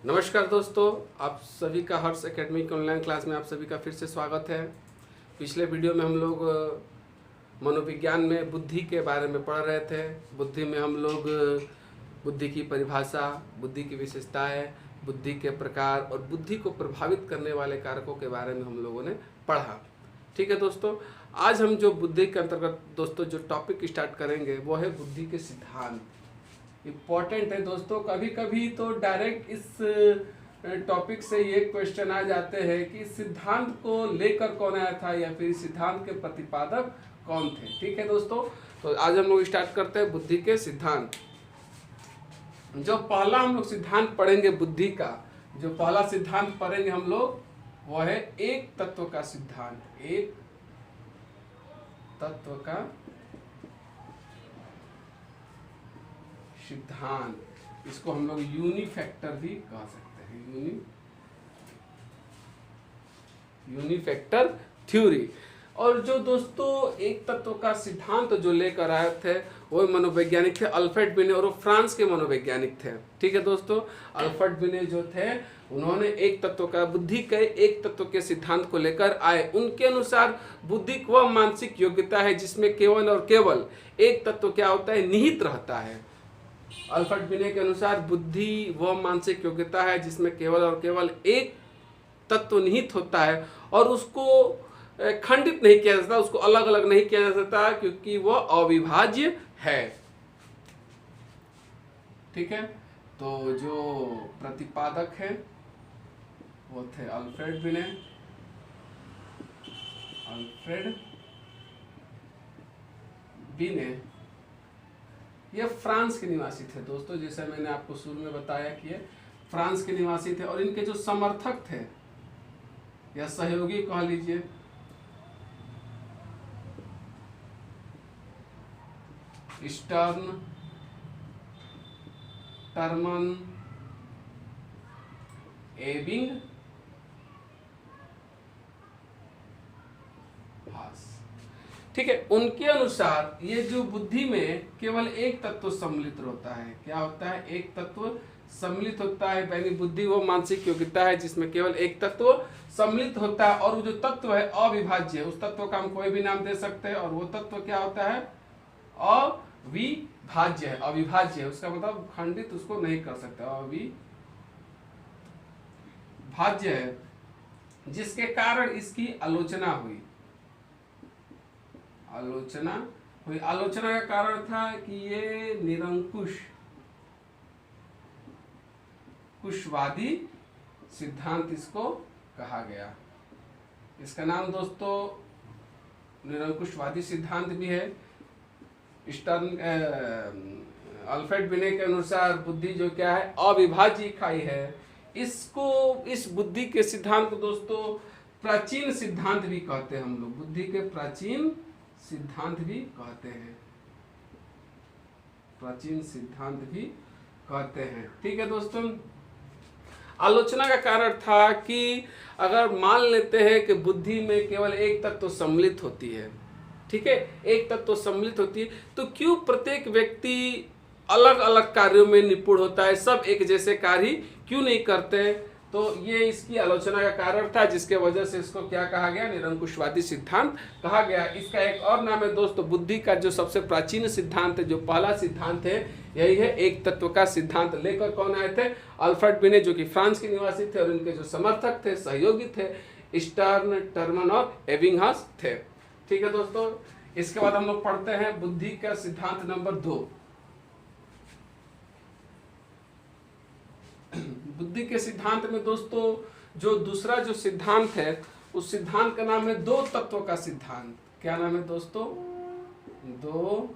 नमस्कार दोस्तों, आप सभी का हर्ष एकेडमिक ऑनलाइन क्लास में आप सभी का फिर से स्वागत है। पिछले वीडियो में हम लोग मनोविज्ञान में बुद्धि के बारे में पढ़ रहे थे। बुद्धि में हम लोग बुद्धि की परिभाषा, बुद्धि की विशेषताएं, बुद्धि के प्रकार और बुद्धि को प्रभावित करने वाले कारकों के बारे में हम लोगों ने पढ़ा। ठीक है दोस्तों, आज हम जो बुद्धि के अंतर्गत दोस्तों जो टॉपिक स्टार्ट करेंगे वो है बुद्धि के सिद्धांत। इम्पॉर्टेंट है दोस्तों। कभी कभी तो डायरेक्ट इस टॉपिक से ये क्वेश्चन आ जाते हैं कि सिद्धांत को लेकर कौन आया था या फिर सिद्धांत के प्रतिपादक कौन थे। ठीक है दोस्तों, तो आज हम लोग स्टार्ट करते हैं बुद्धि के सिद्धांत। जो पहला हम लोग सिद्धांत पढ़ेंगे बुद्धि का, जो पहला सिद्धांत पढ़ेंगे हम लोग वो है एक तत्व का सिद्धांत। एक तत्व का सिद्धांत, इसको हम लोग यूनिफैक्टर भी कह सकते हैं। यूनिफैक्टर थ्योरी। और जो दोस्तों एक तत्व का सिद्धांत जो लेकर आए थे वो मनोवैज्ञानिक थे अल्फ्रेड बिने, और वो फ्रांस के मनोवैज्ञानिक थे। ठीक है दोस्तों, अल्फ्रेड बिने जो थे उन्होंने एक तत्व का, बुद्धि के एक तत्व के सिद्धांत को लेकर आए। उनके अनुसार बुद्धि वह मानसिक योग्यता है जिसमें केवल और केवल एक तत्व क्या होता है, निहित रहता है। अल्फ्रेड बिने के अनुसार बुद्धि वह मानसिक योग्यता है जिसमें केवल और केवल एक तत्व निहित होता है और उसको खंडित नहीं किया जा सकता, उसको अलग अलग नहीं किया जा सकता, क्योंकि वह अविभाज्य है। ठीक है, तो जो प्रतिपादक है वो थे अल्फ्रेड बिने। अल्फ्रेड बिने ये फ्रांस के निवासी थे दोस्तों, जैसे मैंने आपको शुरू में बताया कि ये फ्रांस के निवासी थे। और इनके जो समर्थक थे या सहयोगी कह लीजिए, स्टर्न, टर्मन, एबिंग, हास। ठीक है, उनके अनुसार ये जो बुद्धि में केवल एक तत्व सम्मिलित होता है। क्या होता है? एक तत्व सम्मिलित होता है, यानी बुद्धि वो मानसिक योग्यता है जिसमें केवल एक तत्व सम्मिलित होता है और वो जो तत्व है अविभाज्य है। उस तत्व का हम कोई भी नाम दे सकते हैं और वो तत्व क्या होता है? अविभाज्य है। अविभाज्य है उसका मतलब खंडित उसको नहीं कर सकते, अविभाज्य है, जिसके कारण इसकी आलोचना हुई। आलोचना का कारण था कि ये कुशवादी सिद्धांत इसको कहा गया। इसका नाम दोस्तों निरंकुशवादी सिद्धांत भी है। स्टर्न अल्फ्रेड बिने के अनुसार बुद्धि जो क्या है, अविभाज्य इकाई है। इस बुद्धि के सिद्धांत को दोस्तों प्राचीन सिद्धांत भी कहते हैं। हम लोग बुद्धि के प्राचीन सिद्धांत भी कहते हैं, प्राचीन सिद्धांत भी कहते हैं। ठीक है दोस्तों, आलोचना का कारण था कि अगर मान लेते हैं कि बुद्धि में केवल एक तत्व सम्मिलित होती है, ठीक है, एक तत्व सम्मिलित होती है, तो क्यों प्रत्येक व्यक्ति अलग अलग कार्यों में निपुण होता है, सब एक जैसे कार्य क्यों नहीं करते? तो ये इसकी आलोचना का कारण था, जिसके वजह से इसको क्या कहा गया? निरंकुशवादी सिद्धांत कहा गया। इसका एक और नाम है दोस्तों, बुद्धि का जो सबसे प्राचीन सिद्धांत है, जो पहला सिद्धांत है, यही है एक तत्व का सिद्धांत। लेकर कौन आए थे? अल्फ्रेड बिने, जो कि फ्रांस के निवासी थे, और इनके जो समर्थक थे, सहयोगी थे, स्टर्न, टर्मन और एबिंगहस थे। ठीक है दोस्तों, इसके बाद हम लोग पढ़ते हैं बुद्धि का सिद्धांत नंबर 2। बुद्धि के सिद्धांत में दोस्तों जो दूसरा जो सिद्धांत है, उस सिद्धांत का नाम है दो तत्वों का सिद्धांत। क्या नाम है दोस्तों? दो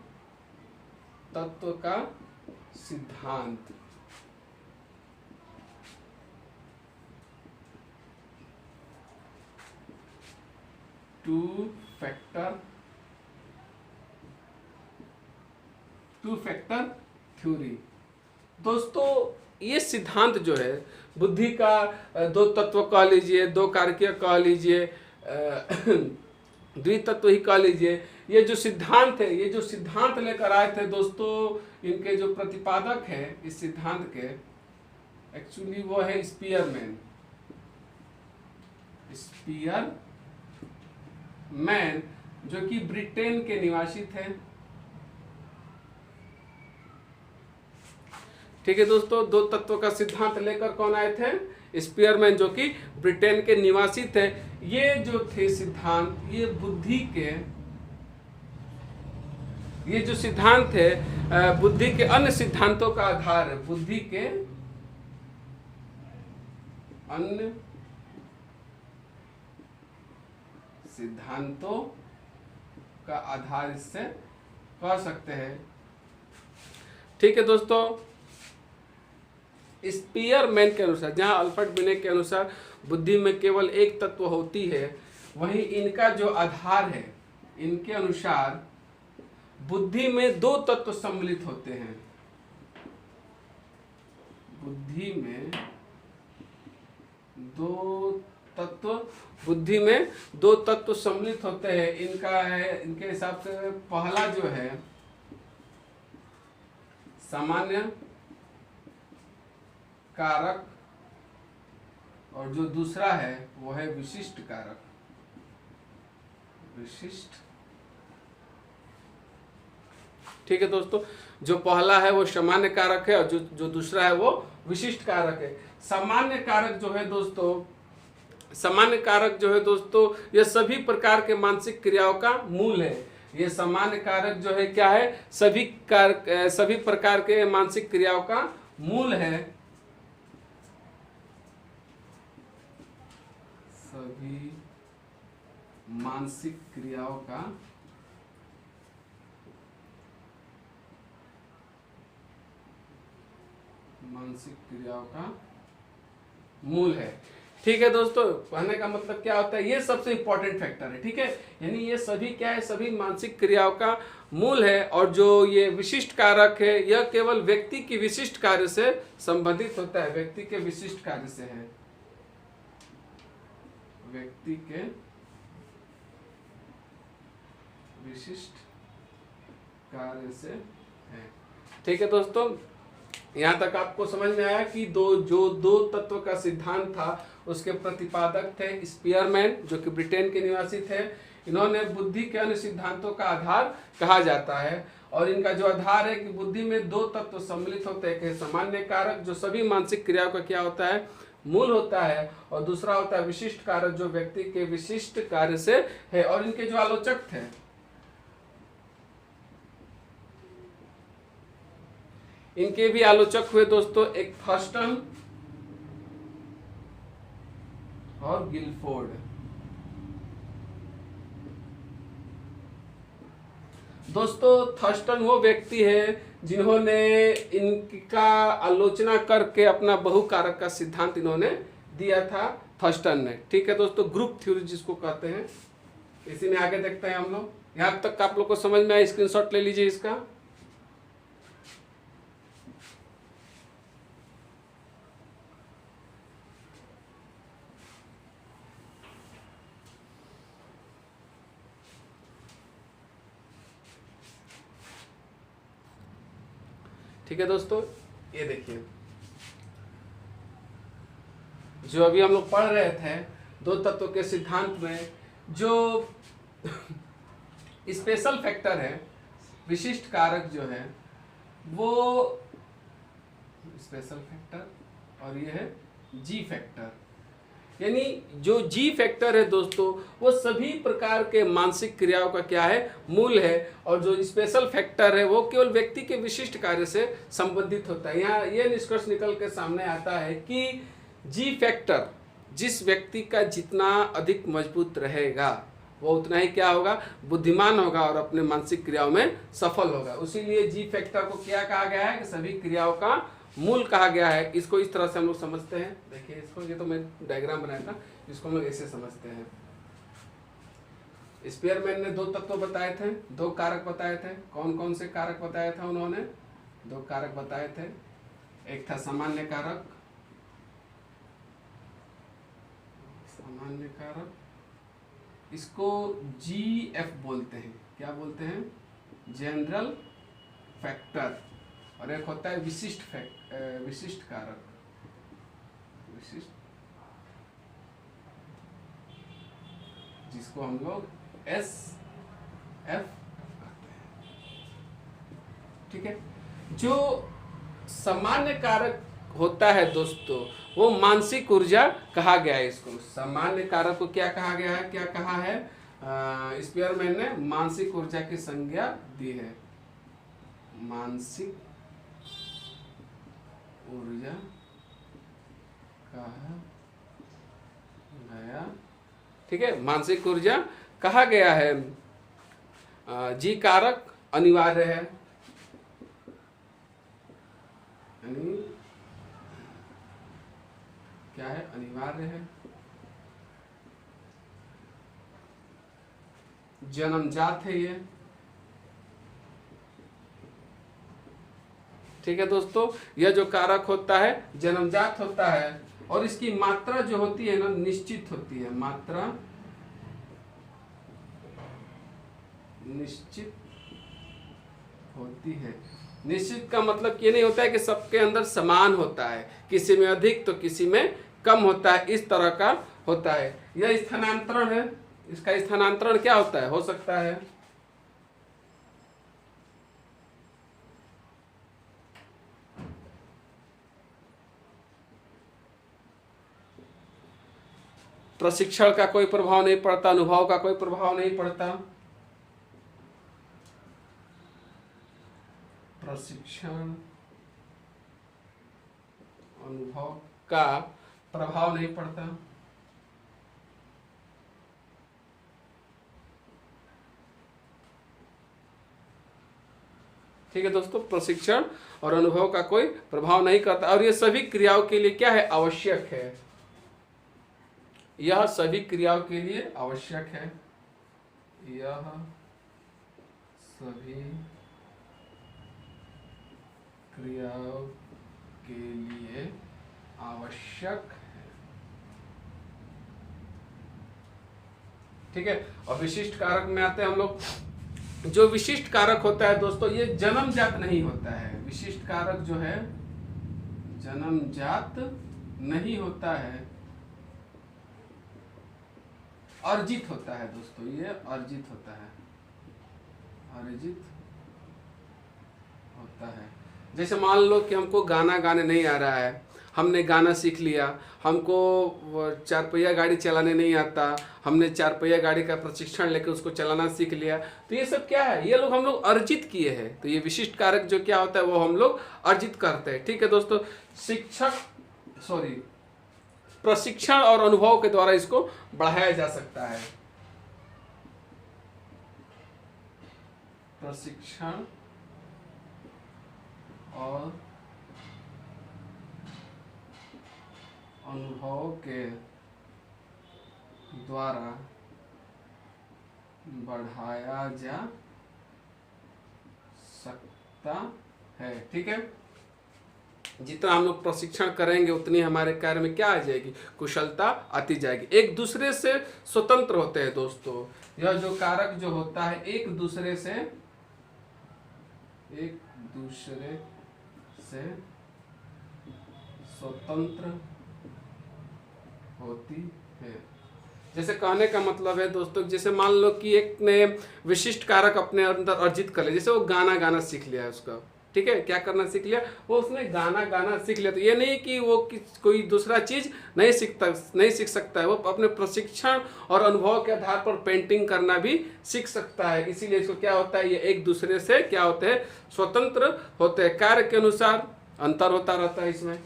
तत्व का सिद्धांत। Two factor theory. दोस्तों ये सिद्धांत जो है बुद्धि का, दो तत्व कह लीजिए, दो कारकीय कह लीजिए, द्वितत्व ही कह लीजिए, ये जो सिद्धांत है, ये जो सिद्धांत लेकर आए थे दोस्तों, इनके जो प्रतिपादक है इस सिद्धांत के, एक्चुअली वो है स्पीयरमैन। स्पीयरमैन जो कि ब्रिटेन के निवासी थे। ठीक है दोस्तों, दो तत्व का सिद्धांत लेकर कौन आए थे? स्पीयरमैन जो कि ब्रिटेन के निवासी थे। ये जो थे सिद्धांत, ये बुद्धि के, ये जो सिद्धांत है बुद्धि के अन्य सिद्धांतों का आधार है। बुद्धि के अन्य सिद्धांतों का आधार इससे कह सकते हैं। ठीक है दोस्तों, स्पीयरमैन के अनुसार, जहां अल्फ्रेड बिनेट के अनुसार बुद्धि में केवल एक तत्व होती है, वहीं इनका जो आधार है, इनके अनुसार बुद्धि में दो तत्व सम्मिलित होते हैं। बुद्धि में दो तत्व सम्मिलित होते हैं। इनका है, इनके हिसाब से पहला जो है सामान्य कारक, और जो दूसरा है वो है विशिष्ट कारक। विशिष्ट, ठीक है दोस्तों, जो पहला है वो सामान्य कारक है और जो दूसरा है वो विशिष्ट कारक है। सामान्य कारक जो है दोस्तों, ये सभी प्रकार के मानसिक क्रियाओं का मूल है। ये सामान्य कारक जो है क्या है? सभी प्रकार के मानसिक क्रियाओं का मूल है। सभी मानसिक क्रियाओं का मूल है। ठीक है दोस्तों, कहने का मतलब क्या होता है? ये सबसे इंपॉर्टेंट फैक्टर है। ठीक है, यानी ये सभी क्या है? सभी मानसिक क्रियाओं का मूल है। और जो ये विशिष्ट कारक है, यह केवल व्यक्ति की विशिष्ट कार्य से संबंधित होता है। व्यक्ति के विशिष्ट कार्य से है। व्यक्ति के विशिष्ट कार्य से है। ठीक है दोस्तों, यहाँ तक आपको समझ में आया कि दो तत्व का सिद्धांत था, उसके प्रतिपादक थे स्पीयरमैन जो कि ब्रिटेन के निवासी थे। इन्होंने बुद्धि के अन्य सिद्धांतों का आधार कहा जाता है। और इनका जो आधार है कि बुद्धि में दो तत्व सम्मिलित होते हैं। सामान्य कारक जो सभी मानसिक क्रियाओं का क्या होता है? मूल होता है। और दूसरा होता है विशिष्ट कारक जो व्यक्ति के विशिष्ट कार्य से है। और इनके जो आलोचक थे, इनके भी आलोचक हुए दोस्तों, एक थर्स्टन और गिलफोर्ड। दोस्तों, थर्स्टन वो व्यक्ति है जिन्होंने इनका आलोचना करके अपना बहुकारक का सिद्धांत इन्होंने दिया था, थर्स्टन ने। ठीक है दोस्तों, ग्रुप थ्योरी जिसको कहते हैं। इसी में आगे देखते हैं हम लोग। यहां तक आप लोग को समझ में आया? स्क्रीनशॉट ले लीजिए इसका। ठीक है दोस्तों, ये देखिए, जो अभी हम लोग पढ़ रहे थे दो तत्वों के सिद्धांत में, जो स्पेशल फैक्टर है, विशिष्ट कारक जो है वो स्पेशल फैक्टर, और ये है जी फैक्टर। यानी जो जी फैक्टर है दोस्तों, वो सभी प्रकार के मानसिक क्रियाओं का क्या है? मूल है। और जो स्पेशल फैक्टर है वो केवल व्यक्ति के विशिष्ट कार्य से संबंधित होता है। यहाँ ये निष्कर्ष निकल के सामने आता है कि जी फैक्टर जिस व्यक्ति का जितना अधिक मजबूत रहेगा, वो उतना ही क्या होगा? बुद्धिमान होगा और अपने मानसिक क्रियाओं में सफल होगा। उसीलिए जी फैक्टर को क्या कहा गया है? कि सभी क्रियाओं का मूल कहा गया है। इसको इस तरह से हम लोग समझते हैं। देखिए इसको, ये तो मैं डायग्राम बनाया था, इसको हम लोग ऐसे समझते हैं। स्पीयरमैन ने दो तत्व बताए थे, दो कारक बताए थे। कौन कौन से कारक बताया था उन्होंने? दो कारक बताए थे। एक था सामान्य कारक, सामान्य कारक, इसको GF बोलते हैं। क्या बोलते हैं? General factor. और एक होता है विशिष्ट कारक। विशिष्ट, जिसको हम लोग SF कहते हैं। ठीक है, जो सामान्य कारक होता है दोस्तों वो मानसिक ऊर्जा कहा गया है। इसको सामान्य कारक को क्या कहा गया है, क्या कहा है स्पीयरमैन ने? मानसिक ऊर्जा की संज्ञा दी है, मानसिक ऊर्जा कहा गया। ठीक है, मानसिक ऊर्जा कहा गया है। जी कारक अनिवार्य है, क्या है? अनिवार्य है। जन्मजात है ये। ठीक है दोस्तों, यह जो कारक होता है जन्मजात होता है और इसकी मात्रा जो होती है ना निश्चित होती है। मात्रा निश्चित होती है। निश्चित का मतलब ये नहीं होता है कि सबके अंदर समान होता है, किसी में अधिक तो किसी में कम होता है, इस तरह का होता है। यह स्थानांतरण है, इसका स्थानांतरण क्या होता है? हो सकता है प्रशिक्षण का कोई प्रभाव नहीं पड़ता, अनुभव का कोई प्रभाव नहीं पड़ता। प्रशिक्षण अनुभव का प्रभाव नहीं पड़ता। ठीक है दोस्तों, प्रशिक्षण और अनुभव का कोई प्रभाव नहीं करता और ये सभी क्रियाओं के लिए क्या है? आवश्यक है। यह सभी क्रियाओं के लिए आवश्यक है। यह सभी क्रियाओं के लिए आवश्यक है। ठीक है, और विशिष्ट कारक में आते हैं हम लोग। जो विशिष्ट कारक होता है दोस्तों ये जन्मजात नहीं होता है। विशिष्ट कारक जो है जन्मजात नहीं होता है, अर्जित होता है दोस्तों। ये अर्जित होता है, अर्जित होता है। जैसे मान लो कि हमको गाना गाने नहीं आ रहा है, हमने गाना सीख लिया, हमको 4 पहिया गाड़ी चलाने नहीं आता, हमने 4 पहिया गाड़ी का प्रशिक्षण लेकर उसको चलाना सीख लिया, तो ये सब क्या है? ये लोग हम लोग अर्जित किए हैं। तो ये विशिष्ट कारक जो क्या होता है वो हम लोग अर्जित करते हैं। ठीक है दोस्तों, प्रशिक्षण और अनुभव के द्वारा इसको बढ़ाया जा सकता है। प्रशिक्षण और अनुभव के द्वारा बढ़ाया जा सकता है। ठीक है, जितना हम लोग प्रशिक्षण करेंगे उतनी हमारे कार्य में क्या आ जाएगी? कुशलता आती जाएगी। एक दूसरे से स्वतंत्र होते हैं दोस्तों। यह जो कारक जो होता है एक दूसरे से स्वतंत्र होती है। जैसे कहने का मतलब है दोस्तों, जैसे मान लो कि एक ने विशिष्ट कारक अपने अंदर अर्जित कर लिया, जैसे वो गाना गाना सीख लिया है उसका। ठीक है, क्या करना सीख लिया? वो उसने गाना गाना सीख लिया। तो ये नहीं कि वो कोई दूसरा चीज नहीं सीख सकता है। वो अपने प्रशिक्षण और अनुभव के आधार पर पेंटिंग करना भी सीख सकता है। इसीलिए इसको क्या होता है? ये एक दूसरे से क्या होते हैं? स्वतंत्र होते हैं। कार्य के अनुसार अंतर होता रहता है इसमें।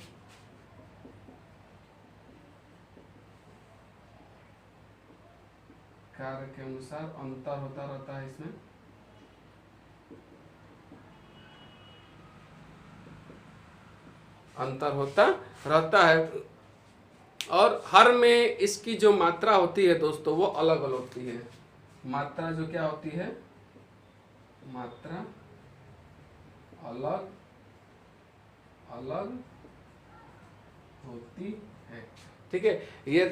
कार्य के अनुसार अंतर होता रहता है इसमें। अंतर होता रहता है और हर में इसकी जो मात्रा होती है दोस्तों वो अलग अलग होती है। मात्रा जो क्या होती है? मात्रा अलग अलग होती है। ठीक है, ये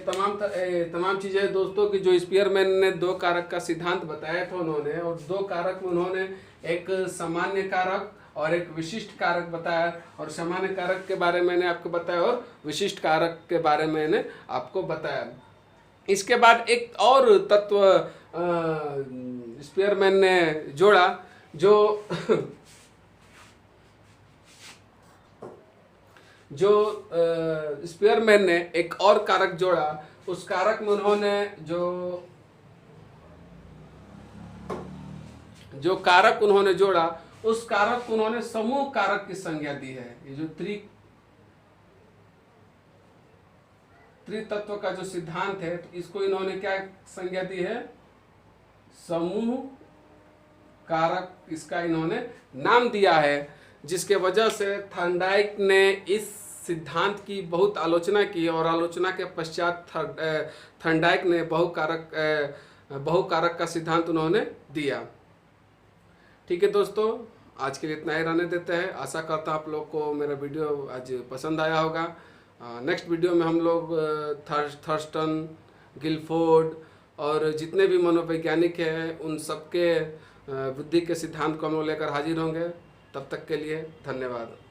तमाम चीजें दोस्तों की जो स्पीयरमैन ने 2 कारक का सिद्धांत बताया था उन्होंने, और 2 कारक में उन्होंने एक सामान्य कारक और एक विशिष्ट कारक बताया, और सामान्य कारक के बारे में मैंने आपको बताया, और विशिष्ट कारक के बारे में मैंने आपको बताया। इसके बाद एक और तत्व स्पीयरमैन ने जोड़ा, जो स्पीयरमैन ने एक और कारक जोड़ा। उस कारक में उन्होंने जो कारक उन्होंने जोड़ा, उस कारक को उन्होंने समूह कारक की संज्ञा दी है। ये जो त्रितत्व का जो सिद्धांत है, तो इसको इन्होंने क्या संज्ञा दी है? समूह कारक, इसका इन्होंने नाम दिया है, जिसके वजह से थॉर्नडाइक ने इस सिद्धांत की बहुत आलोचना की, और आलोचना के पश्चात थॉर्नडाइक ने बहुकारक का सिद्धांत उन्होंने दिया। ठीक है दोस्तों, आज के लिए इतना ही रहने देते हैं। आशा करता हूँ आप लोग को मेरा वीडियो आज पसंद आया होगा। नेक्स्ट वीडियो में हम लोग थर्स्टन, गिलफोर्ड और जितने भी मनोवैज्ञानिक हैं, उन सबके बुद्धि के सिद्धांत को हम लोग लेकर हाजिर होंगे। तब तक के लिए धन्यवाद।